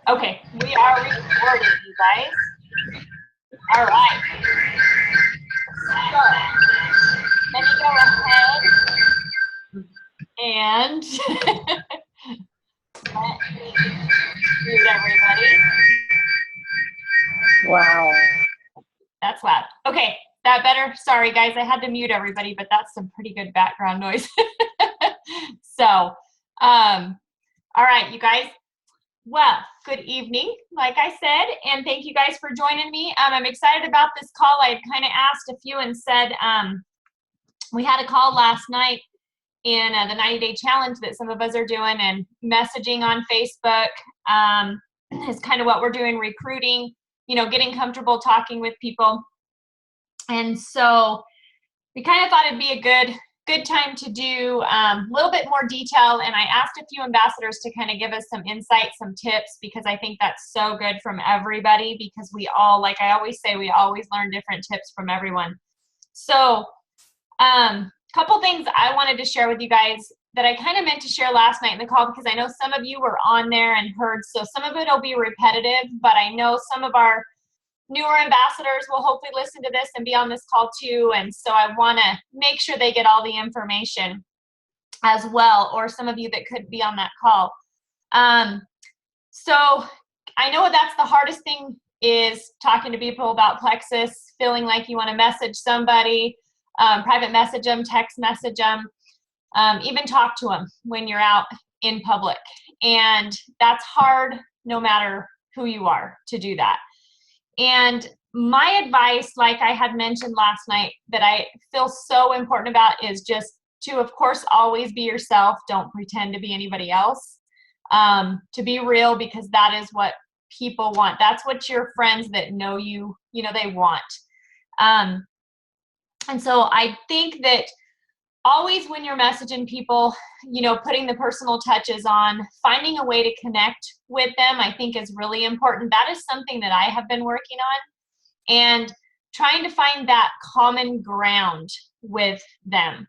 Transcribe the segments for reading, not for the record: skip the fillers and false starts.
Okay, we are recording, you guys. All right. So, let me go ahead and let me mute everybody. Wow. That's loud. Okay, that better? Sorry, guys, I had to mute everybody, but that's some pretty good background noise. So, all right, you guys. Well, good evening, like I said, and thank you guys for joining me. I'm excited about this call. I had kind of asked a few and said we had a call last night in the 90-day challenge that some of us are doing, and messaging on Facebook is kind of what we're doing, recruiting, getting comfortable talking with people. And so we kind of thought it'd be a good time to do a little bit more detail, and I asked a few ambassadors to kind of give us some insight, some tips, because I think that's so good from everybody, because we all, like I always say, we always learn different tips from everyone. So couple things I wanted to share with you guys that I kind of meant to share last night in the call, because I know some of you were on there and heard, so some of it will be repetitive, but I know some of our newer ambassadors will hopefully listen to this and be on this call too, and so I want to make sure they get all the information as well, or some of you that could be on that call. So I know that's the hardest thing, is talking to people about Plexus, feeling like you want to message somebody, private message them, text message them, even talk to them when you're out in public, and that's hard no matter who you are to do that. And my advice, like I had mentioned last night, that I feel so important about, is just to, of course, always be yourself. Don't pretend to be anybody else. To be real, because that is what people want. That's what your friends that know you, they want. And so I think that always when you're messaging people, putting the personal touches on, finding a way to connect with them, I think is really important. That is something that I have been working on, and trying to find that common ground with them.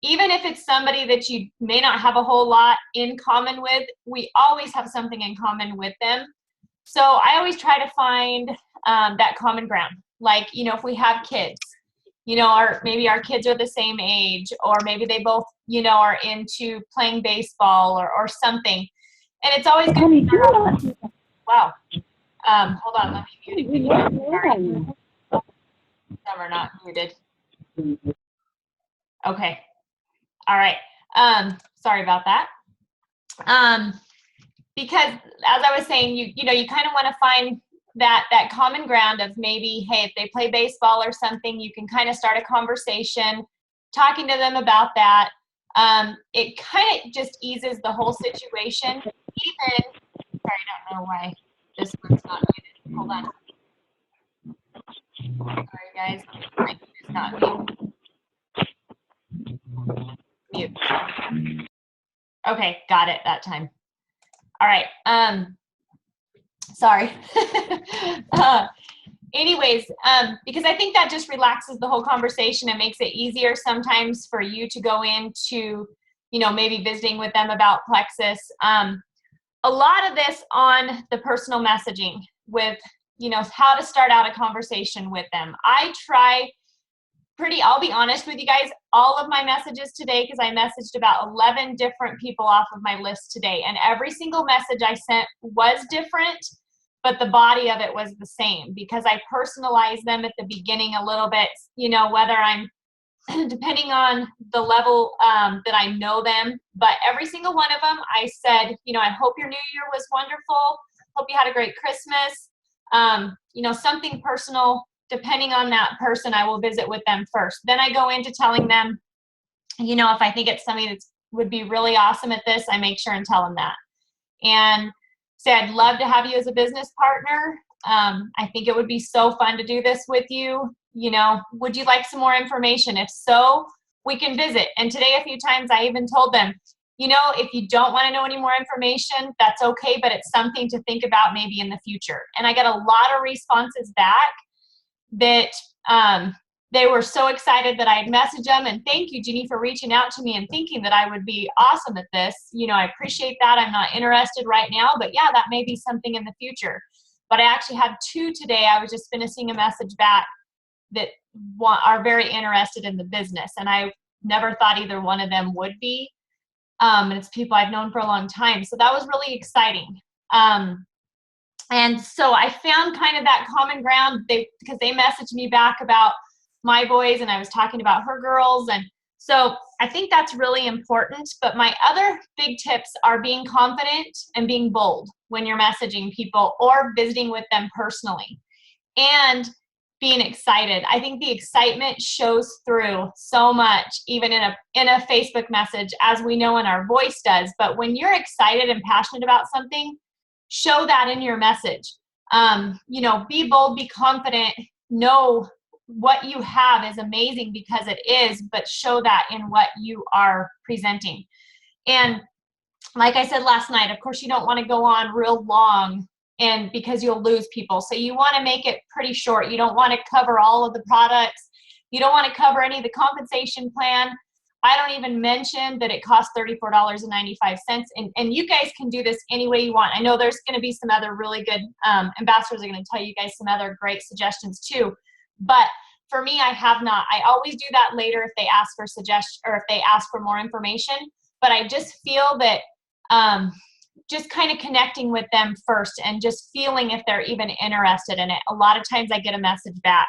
Even if it's somebody that you may not have a whole lot in common with, we always have something in common with them. So I always try to find that common ground. Like, if we have kids, maybe our kids are the same age, or maybe they both, are into playing baseball or something. And it's always good to wow. Hold on, let me mute it. Sorry. Some are not muted. Okay. All right. Sorry about that. Because as I was saying, you kind of want to find that common ground of, maybe, hey, if they play baseball or something, you can kind of start a conversation, talking to them about that. It kind of just eases the whole situation. Even, sorry, I don't know why this one's not muted. Hold on. Sorry, guys. It's not mute. Okay, got it that time. All right. Sorry. Anyways, because I think that just relaxes the whole conversation and makes it easier sometimes for you to go into, maybe visiting with them about Plexus. A lot of this on the personal messaging with, how to start out a conversation with them. I try I'll be honest with you guys, all of my messages today, because I messaged about 11 different people off of my list today, and every single message I sent was different, but the body of it was the same, because I personalized them at the beginning a little bit, whether I'm, depending on the level that I know them, but every single one of them, I said, I hope your new year was wonderful, hope you had a great Christmas, something personal. Depending on that person, I will visit with them first. Then I go into telling them, if I think it's somebody that would be really awesome at this, I make sure and tell them that. And say, I'd love to have you as a business partner. I think it would be so fun to do this with you. Would you like some more information? If so, we can visit. And today, a few times, I even told them, if you don't want to know any more information, that's okay, but it's something to think about maybe in the future. And I got a lot of responses back that they were so excited that I had messaged them, and thank you, Jeannie, for reaching out to me and thinking that I would be awesome at this. You know, I appreciate that. I'm not interested right now, but yeah, that may be something in the future. But I actually had 2 today. I was just finishing a message back that are very interested in the business, and I never thought either one of them would be. And it's people I've known for a long time. So that was really exciting. And so I found kind of that common ground because they messaged me back about my boys, and I was talking about her girls. And so I think that's really important. But my other big tips are being confident and being bold when you're messaging people or visiting with them personally, and being excited. I think the excitement shows through so much, even in a Facebook message, as we know in our voice does. But when you're excited and passionate about something, show that in your message. You know, be bold, be confident, know what you have is amazing because it is, but show that in what you are presenting. And like I said last night, of course, you don't want to go on real long, and because you'll lose people. So you want to make it pretty short. You don't want to cover all of the products. You don't want to cover any of the compensation plan. I don't even mention that it costs $34.95. And you guys can do this any way you want. I know there's going to be some other really good ambassadors are going to tell you guys some other great suggestions too. But for me, I have not. I always do that later if they ask for suggestion or if they ask for more information. But I just feel that just kind of connecting with them first and just feeling if they're even interested in it. A lot of times I get a message back.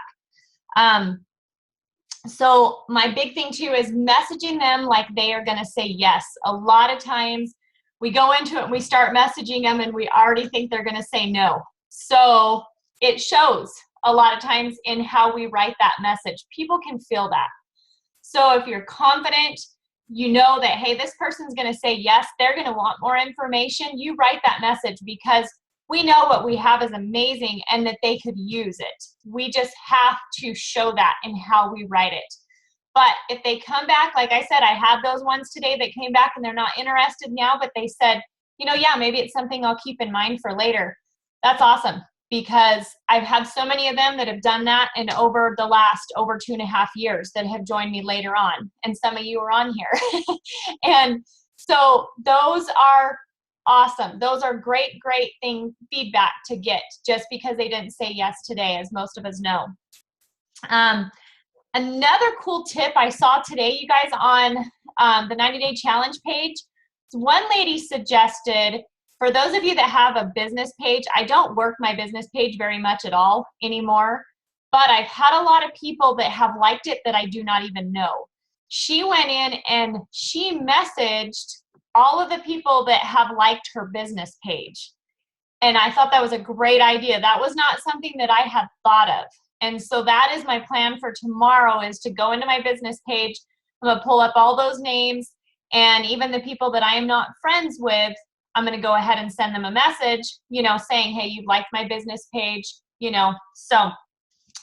So my big thing too is messaging them like they are going to say yes. A lot of times we go into it and we start messaging them and we already think they're going to say no. So it shows a lot of times in how we write that message. People can feel that. So if you're confident, you know that, hey, this person's going to say yes, they're going to want more information, you write that message because we know what we have is amazing and that they could use it. We just have to show that in how we write it. But if they come back, like I said, I had those ones today that came back and they're not interested now, but they said, you know, yeah, maybe it's something I'll keep in mind for later. That's awesome, because I've had so many of them that have done that in over 2.5 years that have joined me later on. And some of you are on here. And so those are awesome. Those are great feedback to get just because they didn't say yes today, as most of us know. Another cool tip I saw today, you guys, on the 90-day challenge page, one lady suggested, for those of you that have a business page, I don't work my business page very much at all anymore, but I've had a lot of people that have liked it that I do not even know. She went in and she messaged all of the people that have liked her business page. And I thought that was a great idea. That was not something that I had thought of. And so that is my plan for tomorrow, is to go into my business page. I'm going to pull up all those names, and even the people that I am not friends with, I'm going to go ahead and send them a message, you know, saying, hey, you liked my business page, you know. So I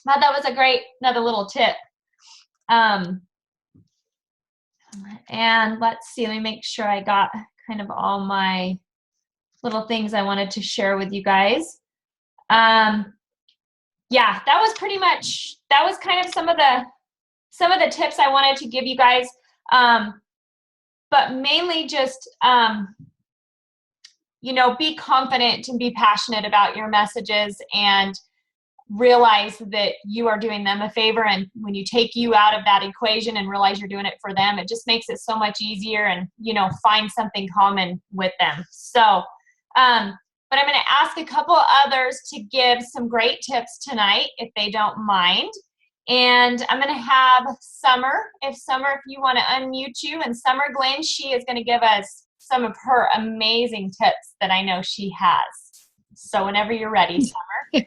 thought that was a great, another little tip. And let's see, let me make sure I got kind of all my little things I wanted to share with you guys. Yeah, that was pretty much, that was kind of some of the tips I wanted to give you guys. But mainly just, you know, be confident and be passionate about your messages, and realize that you are doing them a favor. And when you take you out of that equation and realize you're doing it for them, it just makes it so much easier, and, you know, find something common with them. So, but I'm going to ask a couple others to give some great tips tonight, if they don't mind. And I'm going to have Summer, if you want to unmute you. And Summer Glenn, she is going to give us some of her amazing tips that I know she has. So whenever you're ready, Summer.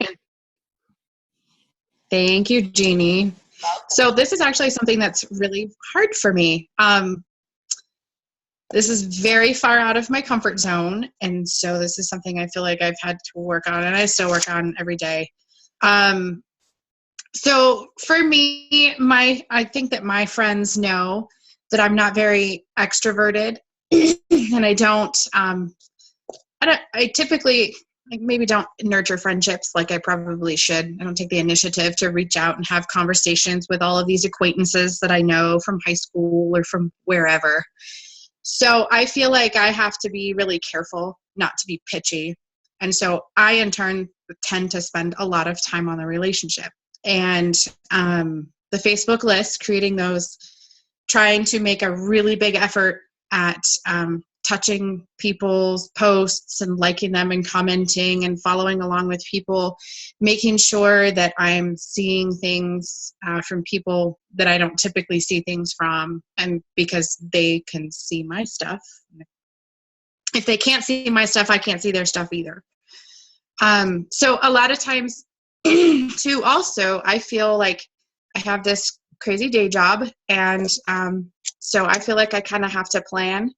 Thank you, Jeannie. So this is actually something that's really hard for me. This is very far out of my comfort zone. And so this is something I feel like I've had to work on, and I still work on every day. So for me, I think that my friends know that I'm not very extroverted, and I typically, like maybe don't nurture friendships like I probably should. I don't take the initiative to reach out and have conversations with all of these acquaintances that I know from high school or from wherever. So I feel like I have to be really careful not to be pitchy. And so I, in turn, tend to spend a lot of time on the relationship. And the Facebook list, creating those, trying to make a really big effort at touching people's posts and liking them and commenting and following along with people, making sure that I'm seeing things from people that I don't typically see things from, and because they can see my stuff. If they can't see my stuff, I can't see their stuff either. So a lot of times too, also, I feel like I have this crazy day job, and so I feel like I kind of have to plan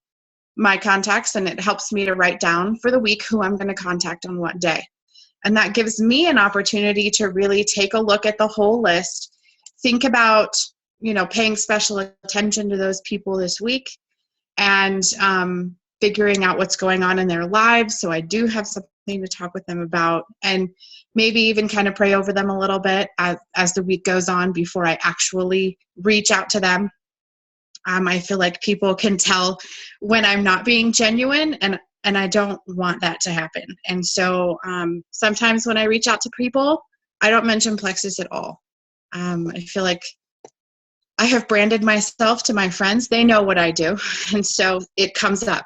my contacts, and it helps me to write down for the week who I'm going to contact on what day. And that gives me an opportunity to really take a look at the whole list, think about, paying special attention to those people this week, and figuring out what's going on in their lives, so I do have something to talk with them about, and maybe even kind of pray over them a little bit as the week goes on before I actually reach out to them. I feel like people can tell when I'm not being genuine, and I don't want that to happen. And so sometimes when I reach out to people, I don't mention Plexus at all. I feel like I have branded myself to my friends. They know what I do. And so it comes up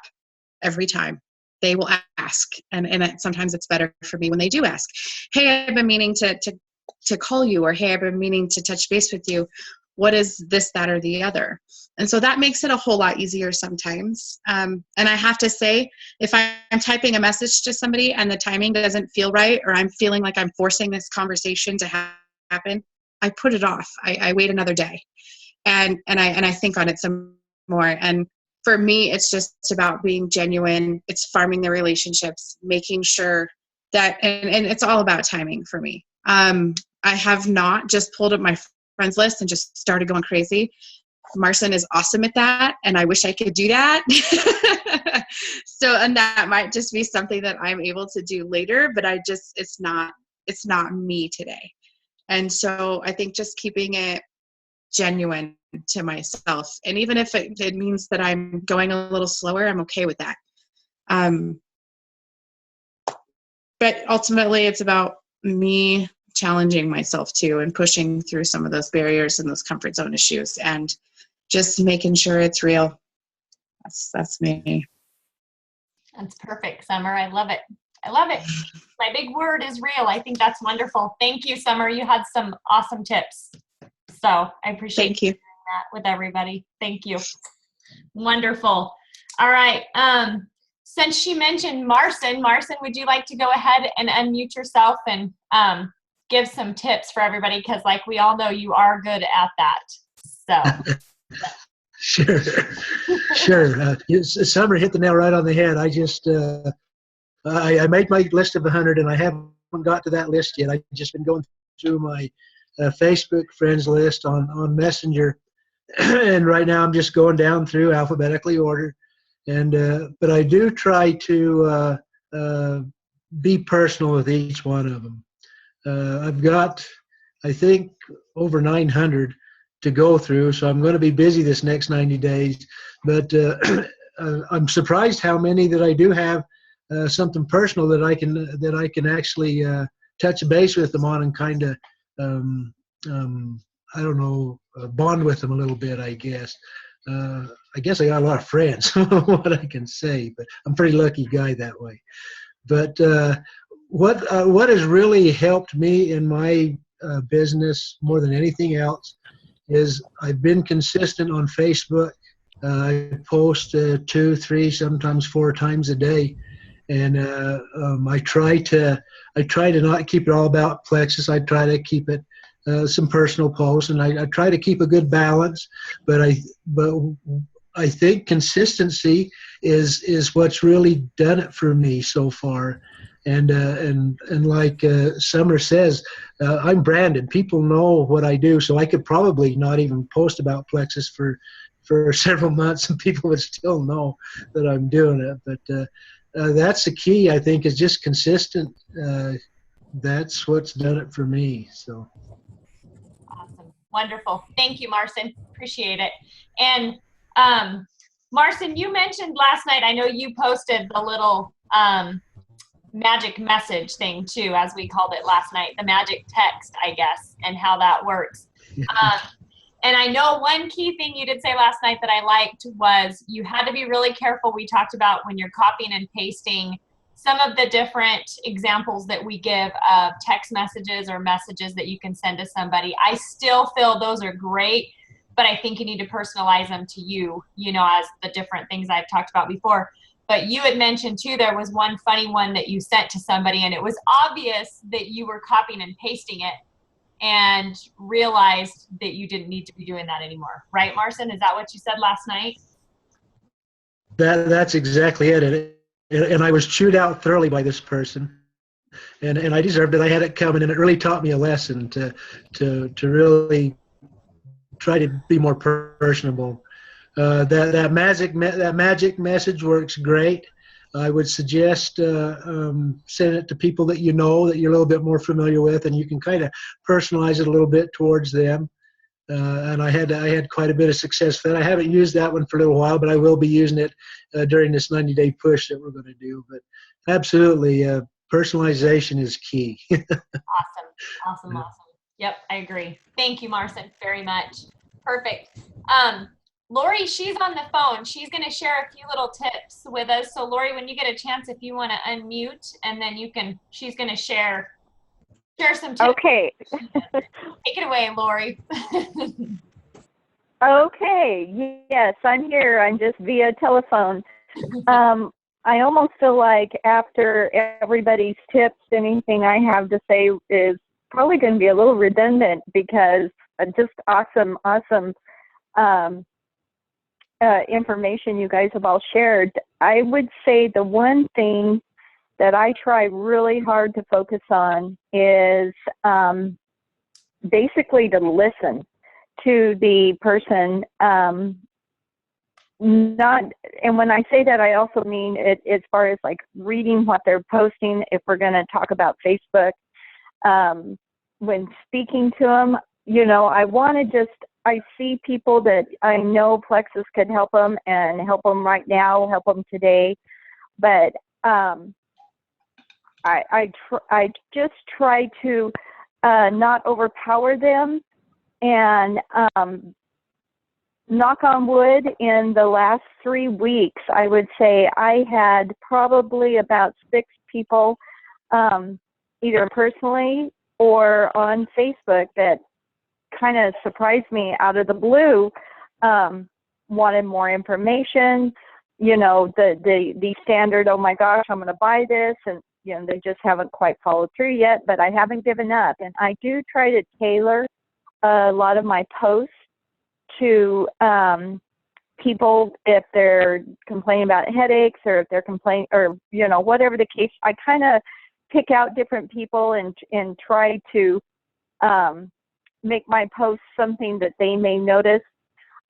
every time. They will ask. And sometimes it's better for me when they do ask. Hey, I've been meaning to call you, or hey, I've been meaning to touch base with you. What is this, that, or the other? And so that makes it a whole lot easier sometimes. And I have to say, if I'm typing a message to somebody and the timing doesn't feel right, or I'm feeling like I'm forcing this conversation to happen, I put it off. I wait another day, and I think on it some more. And for me, it's just about being genuine. It's farming the relationships, making sure that, and it's all about timing for me. I have not just pulled up my friends list and just started going crazy. Marson is awesome at that, and I wish I could do that. So, and that might just be something that I'm able to do later, but it's not me today. And so I think just keeping it genuine to myself, and even if it means that I'm going a little slower, I'm okay with that. But ultimately, it's about me challenging myself too, and pushing through some of those barriers and those comfort zone issues, and just making sure it's real. That's me. That's perfect, Summer. I love it. My big word is real. I think that's wonderful. Thank you, Summer. You had some awesome tips. So I appreciate you sharing that with everybody. Thank you. Wonderful. All right. Since she mentioned Marson, would you like to go ahead and unmute yourself and give some tips for everybody? Because like we all know, you are good at that. So. Sure. Summer hit the nail right on the head. I just, I made my list of 100, and I haven't got to that list yet. I've just been going through my Facebook friends list on Messenger, and right now I'm just going down through alphabetically ordered. And but I do try to be personal with each one of them. I've got, I think, over 900 to go through, so I'm going to be busy this next 90 days. But I'm surprised how many that I do have something personal that I can actually touch base with them on, and kind of I don't know, bond with them a little bit, I guess. I guess I got a lot of friends, what I can say, but I'm a pretty lucky guy that way. But what has really helped me in my business more than anything else is I've been consistent on Facebook. I post 2, 3, sometimes 4 times a day, and I try to not keep it all about Plexus. I try to keep it some personal posts, and I try to keep a good balance. But I think consistency is what's really done it for me so far. And like Summer says, I'm branded. People know what I do, so I could probably not even post about Plexus for several months, and people would still know that I'm doing it. that's the key, I think, is just consistent. That's what's done it for me. So. Awesome. Wonderful. Thank you, Marcin. Appreciate it. And Marcin, you mentioned last night, I know you posted the little magic message thing too, as we called it last night, the magic text, I guess, and how that works. And I know one key thing you did say last night that I liked was you had to be really careful. We talked about when you're copying and pasting some of the different examples that we give of text messages or messages that you can send to somebody. I still feel those are great, but I think you need to personalize them to you, you know, as the different things I've talked about before. But you had mentioned too, there was one funny one that you sent to somebody and it was obvious that you were copying and pasting it and realized that you didn't need to be doing that anymore. Right, Marcin? Is that what you said last night? That's exactly it. And I was chewed out thoroughly by this person. And I deserved it. I had it coming, and it really taught me a lesson to really try to be more personable. That magic message works great. I would suggest send it to people that you know, that you're a little bit more familiar with, and you can kind of personalize it a little bit towards them. And I had quite a bit of success with that. I haven't used that one for a little while, but I will be using it during this 90-day push that we're going to do. But absolutely, personalization is key. Awesome. Yep, I agree. Thank you, Marcin, very much. Perfect. Lori, she's on the phone. She's going to share a few little tips with us. So Lori, when you get a chance, if you want to unmute, and then she's going to share some tips. Okay. Take it away, Lori. Okay. Yes, I'm here. I'm just via telephone. I almost feel like after everybody's tips, anything I have to say is probably going to be a little redundant because just awesome information you guys have all shared. I would say the one thing that I try really hard to focus on is basically to listen to the person. And when I say that, I also mean it as far as like reading what they're posting. If we're going to talk about Facebook, when speaking to them, you know, I see people that I know Plexus could help them and help them right now, help them today. But I just try to not overpower them, and knock on wood, in the last 3 weeks, I would say I had probably about 6 people, either personally or on Facebook, that kind of surprised me out of the blue, wanted more information, you know, the standard, oh my gosh, I'm going to buy this, and you know, they just haven't quite followed through yet, but I haven't given up. And I do try to tailor a lot of my posts to people if they're complaining about headaches, or if they're complaining, or you know, whatever the case. I kind of pick out different people and try to make my posts something that they may notice.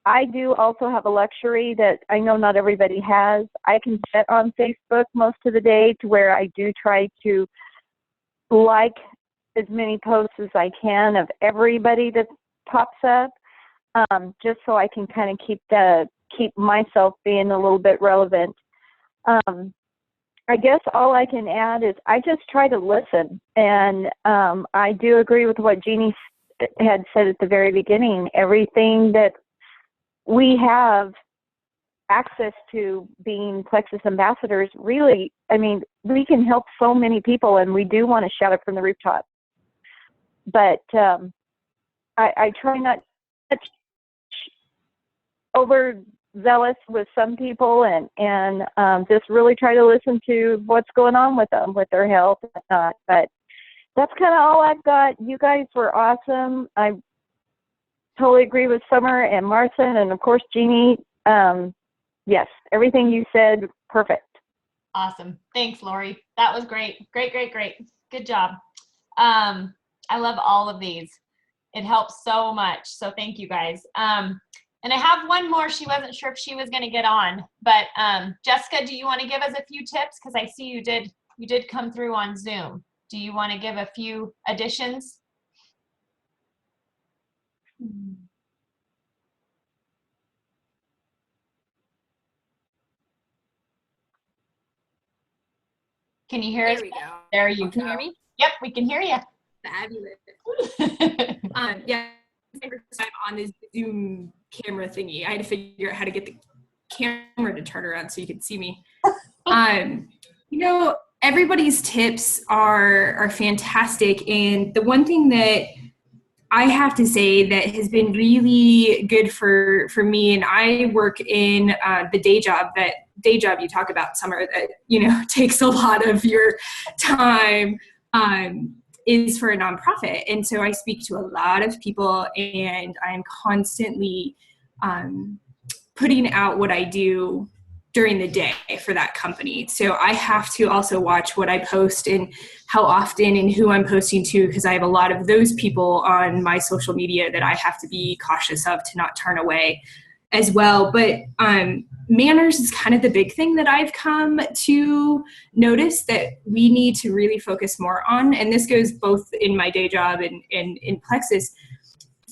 I do also have a luxury that I know not everybody has. I can sit on Facebook most of the day to where I do try to like as many posts as I can of everybody that pops up, just so I can kind of keep myself being a little bit relevant. I guess all I can add is I just try to listen. And I do agree with what Jeannie had said at the very beginning. Everything that we have access to being Plexus ambassadors, really, I mean, we can help so many people, and we do want to shout it from the rooftop. But I try not to overzealous with some people, and just really try to listen to what's going on with them, with their health and whatnot. But that's kind of all I've got. You guys were awesome. I totally agree with Summer and Marcin, and of course Jeannie. Yes, everything you said, perfect. Awesome. Thanks, Lori. That was great. Great. Good job. I love all of these. It helps so much. So thank you guys. And I have one more. She wasn't sure if she was going to get on, but Jessica, do you want to give us a few tips? Because I see you did come through on Zoom. Do you want to give a few additions? Can you hear us? There we go. There you Can you go. hear me? Yep, we can hear you. Fabulous. Yeah, I'm on this Zoom camera thingy. I had to figure out how to get the camera to turn around so you could see me. You know, everybody's tips are fantastic, and the one thing that I have to say that has been really good for me, and I work in the day job you talk about, Summer, that, you know, takes a lot of your time, is for a nonprofit. And so I speak to a lot of people, and I'm constantly putting out what I do during the day for that company. So I have to also watch what I post and how often and who I'm posting to, because I have a lot of those people on my social media that I have to be cautious of to not turn away as well. But manners is kind of the big thing that I've come to notice that we need to really focus more on. And this goes both in my day job and in Plexus.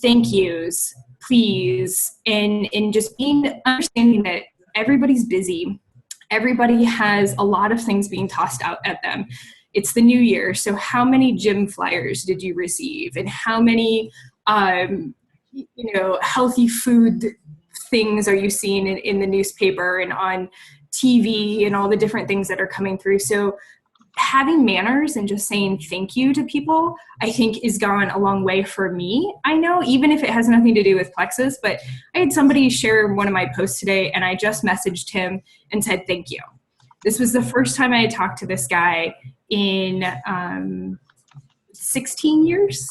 Thank yous, please, and just understanding that everybody's busy. Everybody has a lot of things being tossed out at them. It's the new year. So how many gym flyers did you receive? And how many, healthy food things are you seeing in the newspaper and on TV and all the different things that are coming through? So having manners and just saying thank you to people, I think, is gone a long way for me. I know, even if it has nothing to do with Plexus, but I had somebody share one of my posts today, and I just messaged him and said thank you. This was the first time I had talked to this guy in 16 years.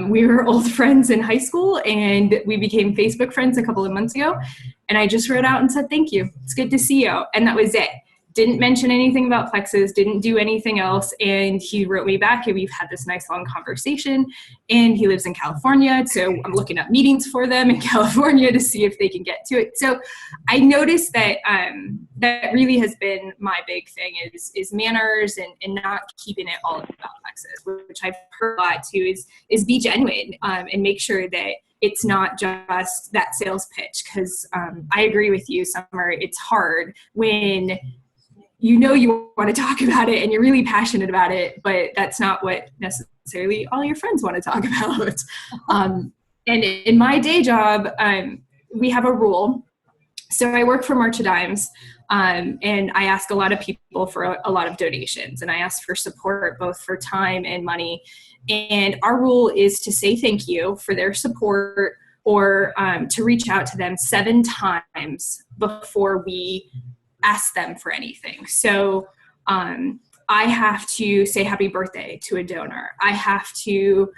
We were old friends in high school, and we became Facebook friends a couple of months ago. And I just wrote out and said, thank you. It's good to see you. And that was it. Didn't mention anything about Plexus, didn't do anything else. And he wrote me back, and we've had this nice long conversation. And he lives in California, so I'm looking up meetings for them in California to see if they can get to it. So I noticed that that really has been my big thing is manners and not keeping it all about Plexus, which I've heard a lot too, is be genuine and make sure that it's not just that sales pitch. Because I agree with you, Summer, it's hard when you know you want to talk about it and you're really passionate about it, but that's not what necessarily all your friends want to talk about. And in my day job, we have a rule. So I work for March of Dimes, and I ask a lot of people for a lot of donations, and I ask for support both for time and money. And our rule is to say thank you for their support, or to reach out to them 7 times before we ask them for anything. So I have to say happy birthday to a donor. I have to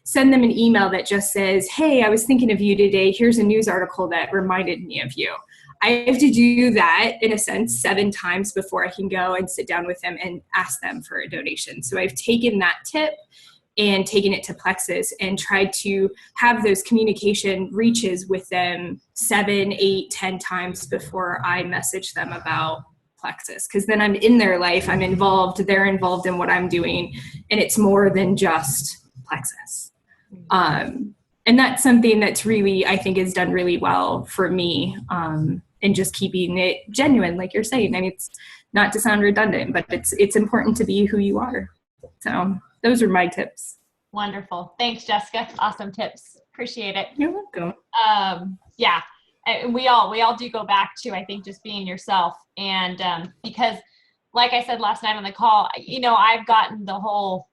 send them an email that just says, hey, I was thinking of you today. Here's a news article that reminded me of you. I have to do that, in a sense, 7 times before I can go and sit down with them and ask them for a donation. So I've taken that tip and taken it to Plexus and tried to have those communication reaches with them 7, 8, 10 times before I message them about Plexus. Because then I'm in their life, I'm involved, they're involved in what I'm doing, and it's more than just Plexus. And that's something that's really, I think, is done really well for me, and just keeping it genuine, like you're saying. And it's not to sound redundant, but it's important to be who you are. So those are my tips. Wonderful. Thanks, Jessica. Awesome tips. Appreciate it. You're welcome. Yeah, and we all do go back to, I think, just being yourself. And because, like I said last night on the call, I've gotten the whole,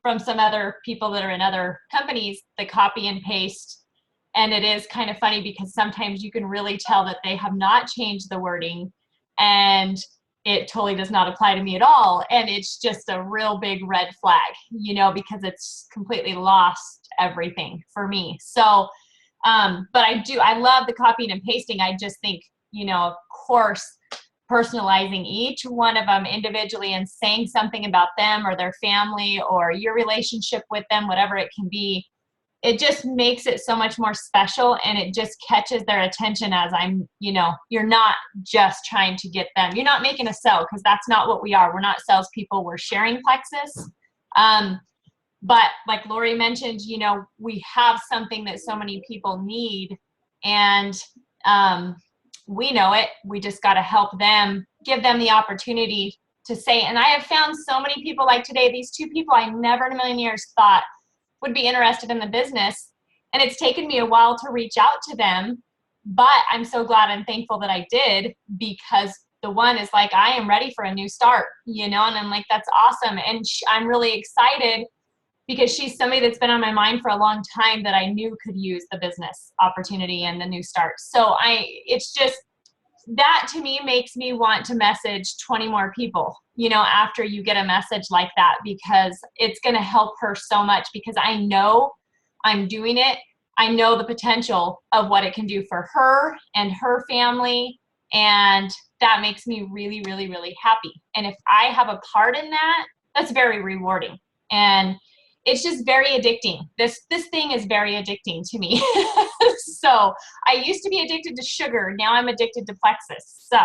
from some other people that are in other companies, the copy and paste. And it is kind of funny because sometimes you can really tell that they have not changed the wording, and it totally does not apply to me at all. And it's just a real big red flag, because it's completely lost everything for me. So, but I love the copying and pasting. I just think, of course, personalizing each one of them individually and saying something about them or their family or your relationship with them, whatever it can be, it just makes it so much more special, and it just catches their attention as I'm, you're not just trying to get them. You're not making a sell, because that's not what we are. We're not salespeople. We're sharing Plexus. But like Lori mentioned, we have something that so many people need, and we know it. We just got to help them, give them the opportunity to say. And I have found so many people like today, these two people I never in a million years thought would be interested in the business. And it's taken me a while to reach out to them, but I'm so glad and thankful that I did, because the one is like, I am ready for a new start, and I'm like, that's awesome. And I'm really excited, because she's somebody that's been on my mind for a long time that I knew could use the business opportunity and the new start. So it's just, that to me makes me want to message 20 more people, after you get a message like that, because it's going to help her so much, because I know I'm doing it. I know the potential of what it can do for her and her family. And that makes me really, really, really happy. And if I have a part in that, that's very rewarding. And it's just very addicting. This thing is very addicting to me. So I used to be addicted to sugar. Now I'm addicted to Plexus. So,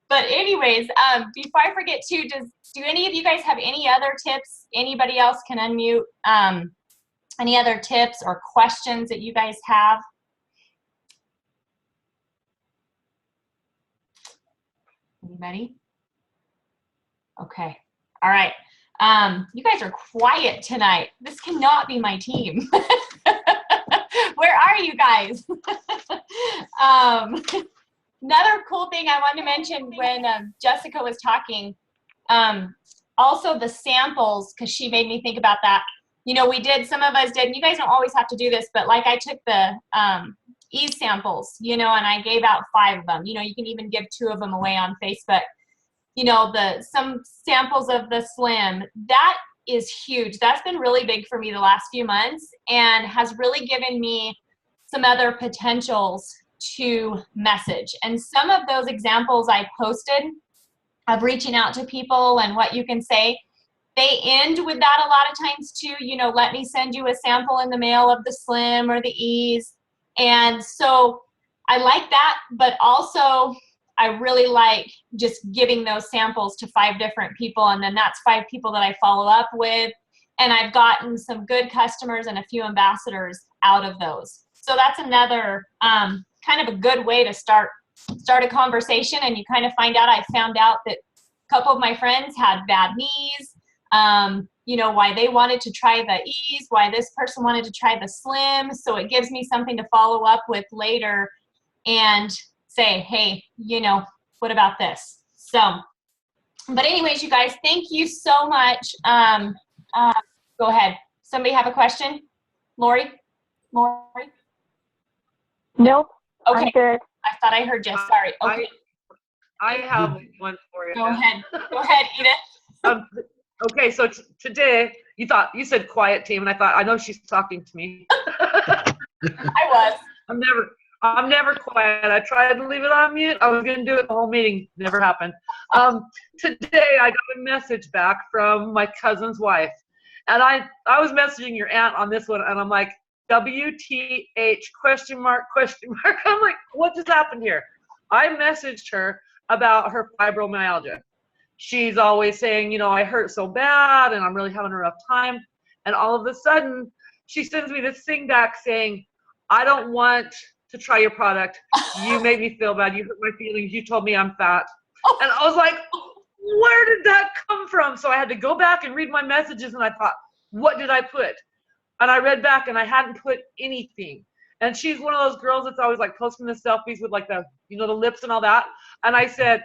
but anyways, before I forget too, do any of you guys have any other tips? Anybody else can unmute. Any other tips or questions that you guys have? Anybody? Okay. All right. You guys are quiet tonight. This cannot be my team. Where are you guys? Another cool thing I wanted to mention when Jessica was talking, also the samples, because she made me think about that. Some of us did, and you guys don't always have to do this, but like I took the ease samples, and I gave out 5 of them. You can even give 2 of them away on Facebook. Some samples of the Slim, that is huge. That's been really big for me the last few months, and has really given me some other potentials to message. And some of those examples I posted of reaching out to people and what you can say, they end with that a lot of times too. Let me send you a sample in the mail of the Slim or the Ease. And so I like that, but also I really like just giving those samples to 5 different people, and then that's 5 people that I follow up with, and I've gotten some good customers and a few ambassadors out of those. So that's another kind of a good way to start a conversation. And you kind of I found out that a couple of my friends had bad knees, why they wanted to try the Ease, why this person wanted to try the Slim. So it gives me something to follow up with later and say, hey, what about this? So, but anyways, you guys, thank you so much. Go ahead. Somebody have a question? Lori? Nope. Okay. I'm good. I thought I heard you. Sorry. Okay. I have one for you. Go ahead, Edith. Okay, so today you said quiet team, and I thought, I know she's talking to me. I was. I'm never quiet. I tried to leave it on mute. I was going to do it the whole meeting. Never happened. Today I got a message back from my cousin's wife, and I was messaging your aunt on this one, and I'm like, WTH ? I'm like, what just happened here? I messaged her about her fibromyalgia. She's always saying, I hurt so bad and I'm really having a rough time. And all of a sudden, she sends me this thing back saying, I don't want to try your product. You made me feel bad. You hurt my feelings. You told me I'm fat. And I was like, where did that come from? So I had to go back and read my messages, and I thought, what did I put? And I read back, and I hadn't put anything. And she's one of those girls that's always like posting the selfies with like the, the lips and all that. And I said,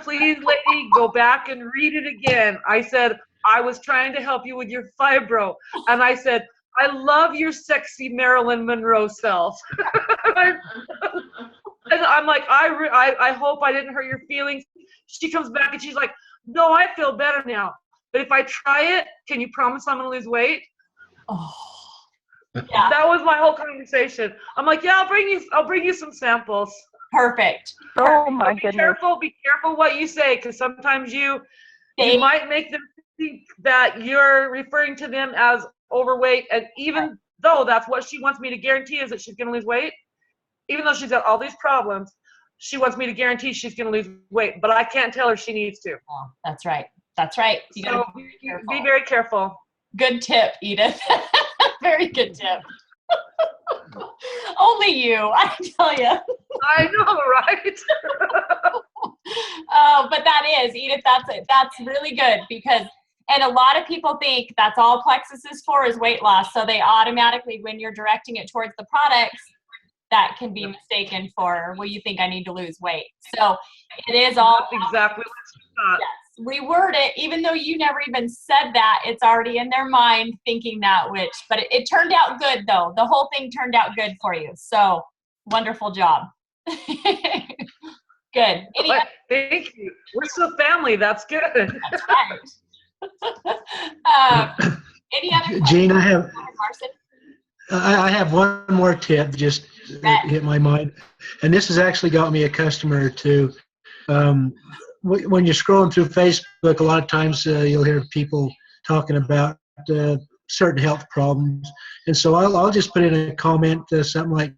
please, lady, go back and read it again. I said, I was trying to help you with your fibro. And I said, I love your sexy Marilyn Monroe self. And I'm like, I hope I didn't hurt your feelings. She comes back and she's like, no, I feel better now. But if I try it, can you promise I'm going to lose weight? Oh, yeah. That was my whole conversation. I'm like, yeah, I'll bring you some samples. Perfect. Oh my Be goodness. careful what you say, because sometimes you might make them think that you're referring to them as overweight, and even though that's what she wants me to guarantee is that she's going to lose weight, even though she's got all these problems, she wants me to guarantee she's going to lose weight, but I can't tell her she needs to. Oh, that's right. That's right. You So gotta be very careful. Good tip, Edith. Very good tip. Only you, I tell you. I know, right? Oh, but that is, Edith, that's really good because, and a lot of people think that's all Plexus is for is weight loss. So they automatically, when you're directing it towards the products, that can be mistaken for, well, you think I need to lose weight. So it is all exactly what she thought. yes, reword it, even though you never even said that, it's already in their mind thinking that, but it turned out good though. The whole thing turned out good for you. So wonderful job. Good. Thank you. We're still family. That's good. That's right. Any other questions? Gene, Marcin? I have one more tip that just hit my mind, and this has actually got me a customer too. When you're scrolling through Facebook, a lot of times you'll hear people talking about certain health problems, and so I'll just put in a comment, something like,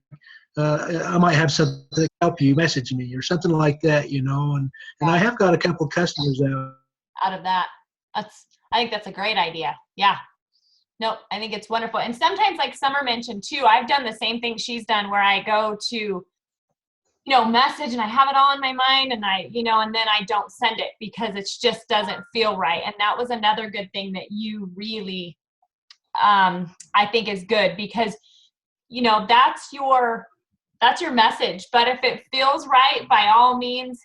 I might have something to help you, message me or something like that, and I have got a couple customers out of that. I think that's a great idea. Yeah. No, I think it's wonderful. And sometimes, like Summer mentioned too, I've done the same thing she's done where I go to, message and I have it all in my mind and and then I don't send it because it just doesn't feel right. And that was another good thing that you really, I think is good because, that's your message. But if it feels right, by all means,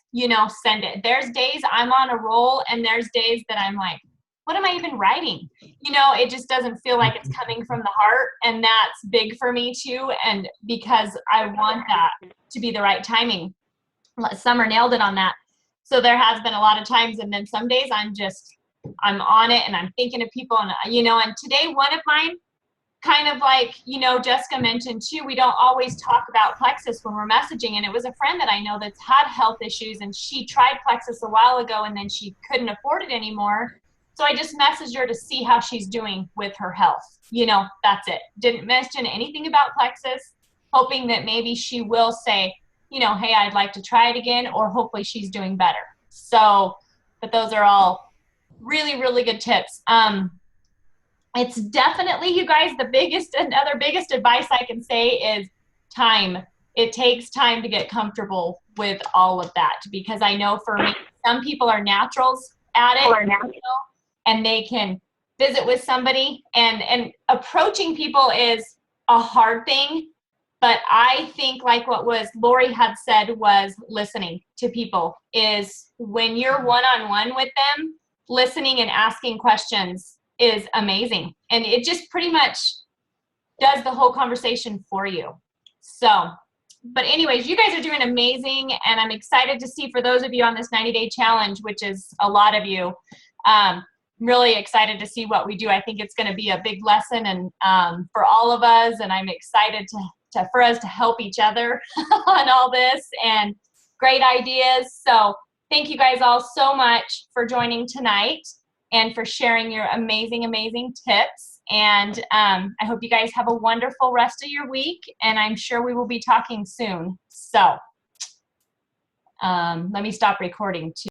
send it. There's days I'm on a roll and there's days that I'm like, what am I even writing? It just doesn't feel like it's coming from the heart. And that's big for me too. And because I want that to be the right timing. Summer nailed it on that. So there has been a lot of times. And then some days I'm on it and I'm thinking of people and, and today one of mine, kind of like, Jessica mentioned too, we don't always talk about Plexus when we're messaging. And it was a friend that I know that's had health issues and she tried Plexus a while ago and then she couldn't afford it anymore. So I just messaged her to see how she's doing with her health. That's it. Didn't mention anything about Plexus, hoping that maybe she will say, hey, I'd like to try it again, or hopefully she's doing better. So, but those are all really, really good tips. It's definitely, you guys, another biggest advice I can say is time. It takes time to get comfortable with all of that because I know for me, some people are naturals at it. And they can visit with somebody and approaching people is a hard thing. But I think like what Lori had said was listening to people is when you're one-on-one with them, listening and asking questions is amazing. And it just pretty much does the whole conversation for you. So, but anyways, you guys are doing amazing. And I'm excited to see for those of you on this 90-day challenge, which is a lot of you, really excited to see what we do. I think it's going to be a big lesson and for all of us, and I'm excited for us to help each other on all this and great ideas. So thank you guys all so much for joining tonight and for sharing your amazing, amazing tips. And I hope you guys have a wonderful rest of your week, and I'm sure we will be talking soon. So let me stop recording too.